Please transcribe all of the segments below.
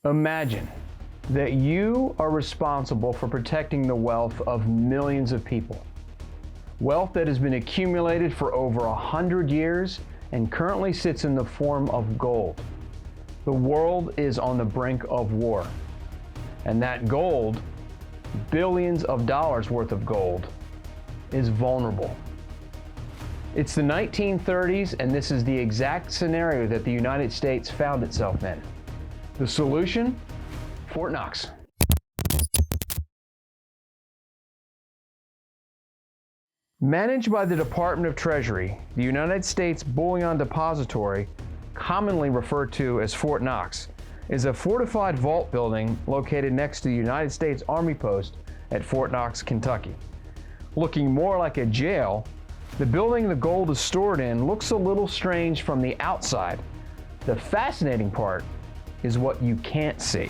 Imagine that you are responsible for protecting the wealth of millions of people. Wealth that has been accumulated for over 100 years and currently sits in the form of gold. The world is on the brink of war. And that gold, billions of dollars worth of gold, is vulnerable. It's the 1930s, and this is the exact scenario that the United States found itself in. The solution? Fort Knox. Managed by the Department of Treasury, the United States Bullion Depository, commonly referred to as Fort Knox, is a fortified vault building located next to the United States Army post at Fort Knox, Kentucky. Looking more like a jail, the building the gold is stored in looks a little strange from the outside. The fascinating part is what you can't see.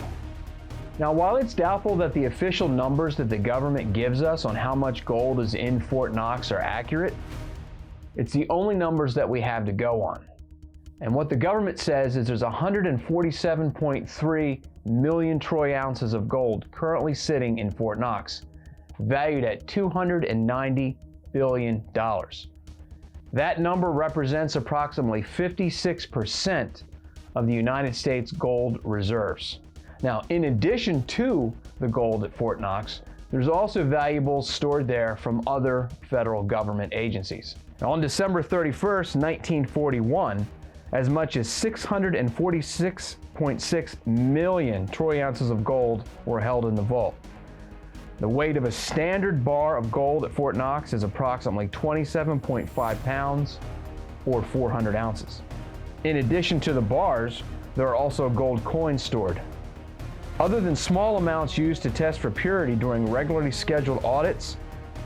Now, while it's doubtful that the official numbers that the government gives us on how much gold is in Fort Knox are accurate, it's the only numbers that we have to go on. And what the government says is there's 147.3 million troy ounces of gold currently sitting in Fort Knox, valued at $290 billion. That number represents approximately 56% of the United States gold reserves. Now, in addition to the gold at Fort Knox, there's also valuables stored there from other federal government agencies. Now, on December 31st, 1941, as much as 646.6 million troy ounces of gold were held in the vault. The weight of a standard bar of gold at Fort Knox is approximately 27.5 pounds or 400 ounces. In addition to the bars, there are also gold coins stored. Other than small amounts used to test for purity during regularly scheduled audits,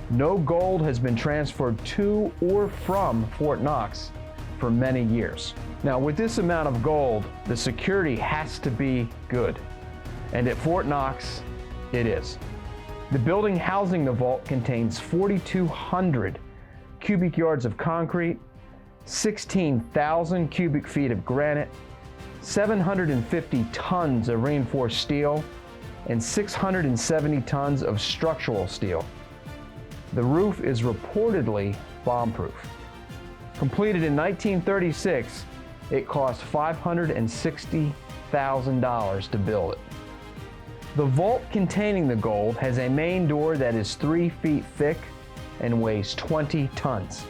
no gold has been transferred to or from Fort Knox for many years. Now, with this amount of gold, the security has to be good. And at Fort Knox, it is. The building housing the vault contains 4,200 cubic yards of concrete, 16,000 cubic feet of granite, 750 tons of reinforced steel, and 670 tons of structural steel. The roof is reportedly bomb-proof. Completed in 1936, it cost $560,000 to build it. The vault containing the gold has a main door that is 3 feet thick and weighs 20 tons.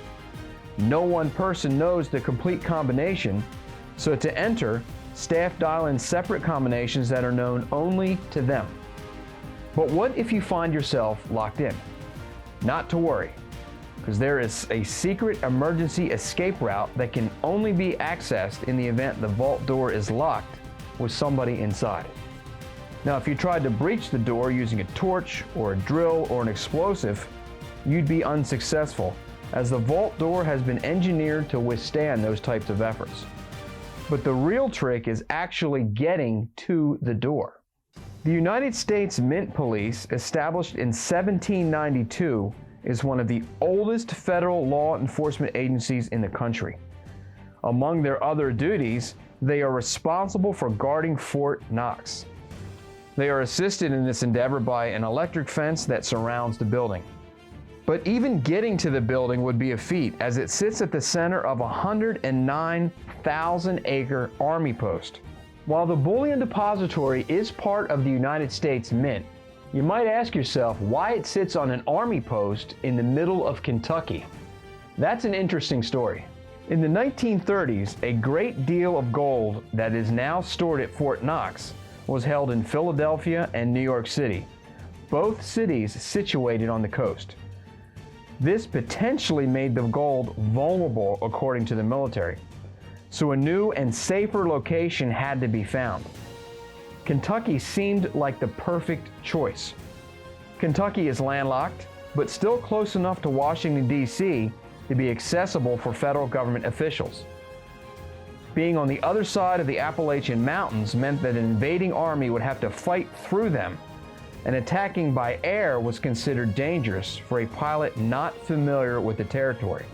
No one person knows the complete combination, so to enter, staff dial in separate combinations that are known only to them. But what if you find yourself locked in? Not to worry, because there is a secret emergency escape route that can only be accessed in the event the vault door is locked with somebody inside. Now, if you tried to breach the door using a torch or a drill or an explosive, you'd be unsuccessful, as the vault door has been engineered to withstand those types of efforts. But the real trick is actually getting to the door. The United States Mint Police, established in 1792, is one of the oldest federal law enforcement agencies in the country. Among their other duties, they are responsible for guarding Fort Knox. They are assisted in this endeavor by an electric fence that surrounds the building. But even getting to the building would be a feat, as it sits at the center of a 109,000-acre Army post. While the Bullion Depository is part of the United States Mint, you might ask yourself why it sits on an Army post in the middle of Kentucky. That's an interesting story. In the 1930s, a great deal of gold that is now stored at Fort Knox was held in Philadelphia and New York City, both cities situated on the coast. This potentially made the gold vulnerable, according to the military, so a new and safer location had to be found. Kentucky seemed like the perfect choice. Kentucky is landlocked, but still close enough to Washington, D.C. to be accessible for federal government officials. Being on the other side of the Appalachian Mountains meant that an invading army would have to fight through them, and attacking by air was considered dangerous for a pilot not familiar with the territory.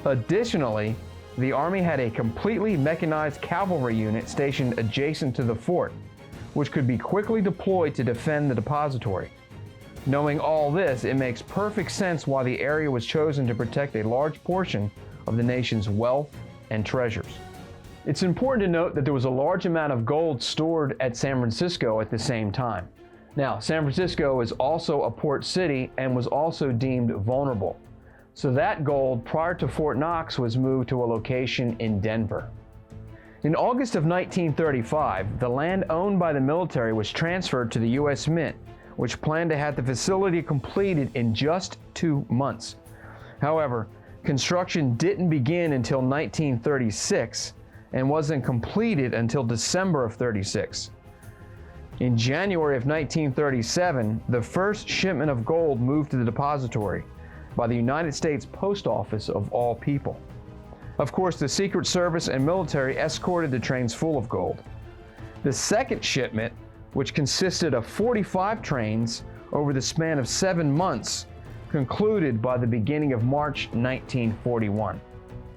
Additionally, the Army had a completely mechanized cavalry unit stationed adjacent to the fort, which could be quickly deployed to defend the depository. Knowing all this, it makes perfect sense why the area was chosen to protect a large portion of the nation's wealth and treasures. It's important to note that there was a large amount of gold stored at San Francisco at the same time. Now, San Francisco is also a port city and was also deemed vulnerable. So that gold prior to Fort Knox was moved to a location in Denver. In August of 1935, the land owned by the military was transferred to the U.S. Mint, which planned to have the facility completed in just 2 months. However, construction didn't begin until 1936 and wasn't completed until December of 36. In January of 1937, the first shipment of gold moved to the depository by the United States Post Office of all people. Of course, the Secret Service and military escorted the trains full of gold. The second shipment, which consisted of 45 trains over the span of 7 months, concluded by the beginning of March 1941.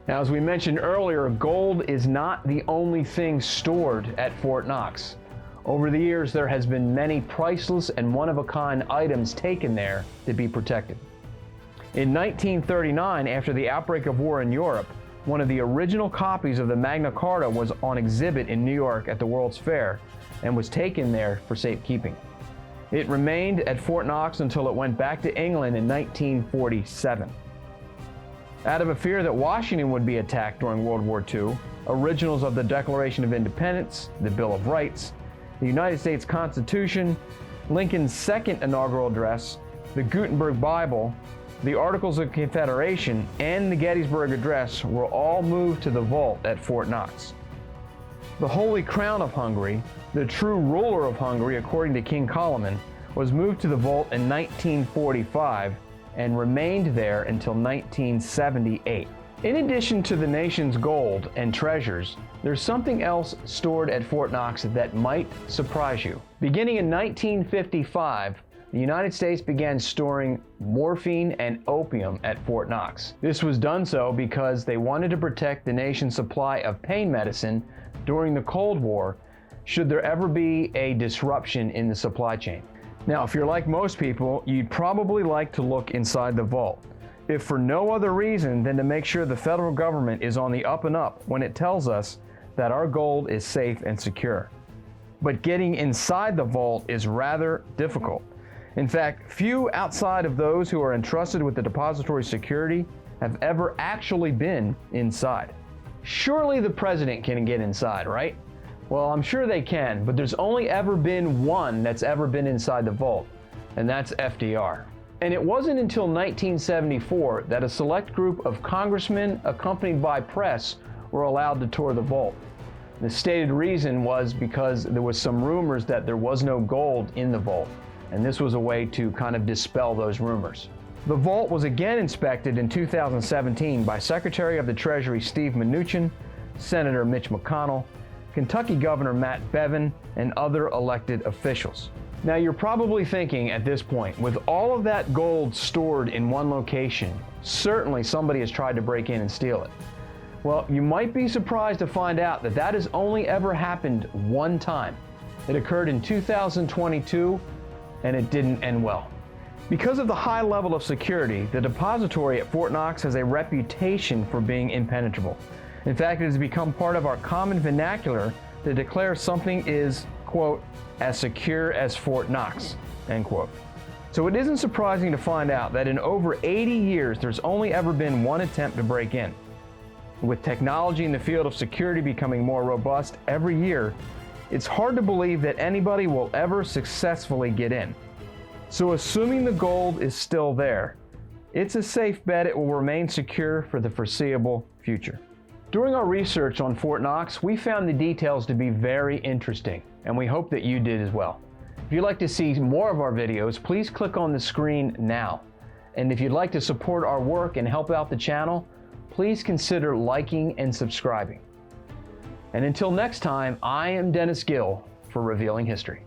Now, as we mentioned earlier, gold is not the only thing stored at Fort Knox. Over the years, there has been many priceless and one-of-a-kind items taken there to be protected. In 1939, after the outbreak of war in Europe, one of the original copies of the Magna Carta was on exhibit in New York at the World's Fair and was taken there for safekeeping. It remained at Fort Knox until it went back to England in 1947. Out of a fear that Washington would be attacked during World War II, originals of the Declaration of Independence, the Bill of Rights, the United States Constitution, Lincoln's second inaugural address, the Gutenberg Bible, the Articles of Confederation, and the Gettysburg Address were all moved to the vault at Fort Knox. The Holy Crown of Hungary, the true ruler of Hungary according to King Solomon, was moved to the vault in 1945 and remained there until 1978. In addition to the nation's gold and treasures, there's something else stored at Fort Knox that might surprise you. Beginning in 1955, the United States began storing morphine and opium at Fort Knox. This was done so because they wanted to protect the nation's supply of pain medicine during the Cold War, should there ever be a disruption in the supply chain. Now, if you're like most people, you'd probably like to look inside the vault, if for no other reason than to make sure the federal government is on the up and up when it tells us that our gold is safe and secure. But getting inside the vault is rather difficult. In fact, few outside of those who are entrusted with the depository security have ever actually been inside. Surely the president can get inside, right? Well, I'm sure they can, but there's only ever been one that's ever been inside the vault, and that's FDR. And it wasn't until 1974 that a select group of congressmen accompanied by press were allowed to tour the vault. The stated reason was because there was some rumors that there was no gold in the vault, and this was a way to kind of dispel those rumors. The vault was again inspected in 2017 by Secretary of the Treasury Steve Mnuchin, Senator Mitch McConnell, Kentucky Governor Matt Bevin, and other elected officials. Now, you're probably thinking at this point, with all of that gold stored in one location, certainly somebody has tried to break in and steal it. Well, you might be surprised to find out that that has only ever happened one time. It occurred in 2022, and it didn't end well. Because of the high level of security, the depository at Fort Knox has a reputation for being impenetrable. In fact, it has become part of our common vernacular to declare something is, quote, as secure as Fort Knox, end quote. So it isn't surprising to find out that in over 80 years, there's only ever been one attempt to break in. With technology in the field of security becoming more robust every year, it's hard to believe that anybody will ever successfully get in. So assuming the gold is still there, it's a safe bet it will remain secure for the foreseeable future. During our research on Fort Knox, we found the details to be very interesting, and we hope that you did as well. If you'd like to see more of our videos, please click on the screen now. And if you'd like to support our work and help out the channel, please consider liking and subscribing. And until next time, I am Dennis Gill for Revealing History.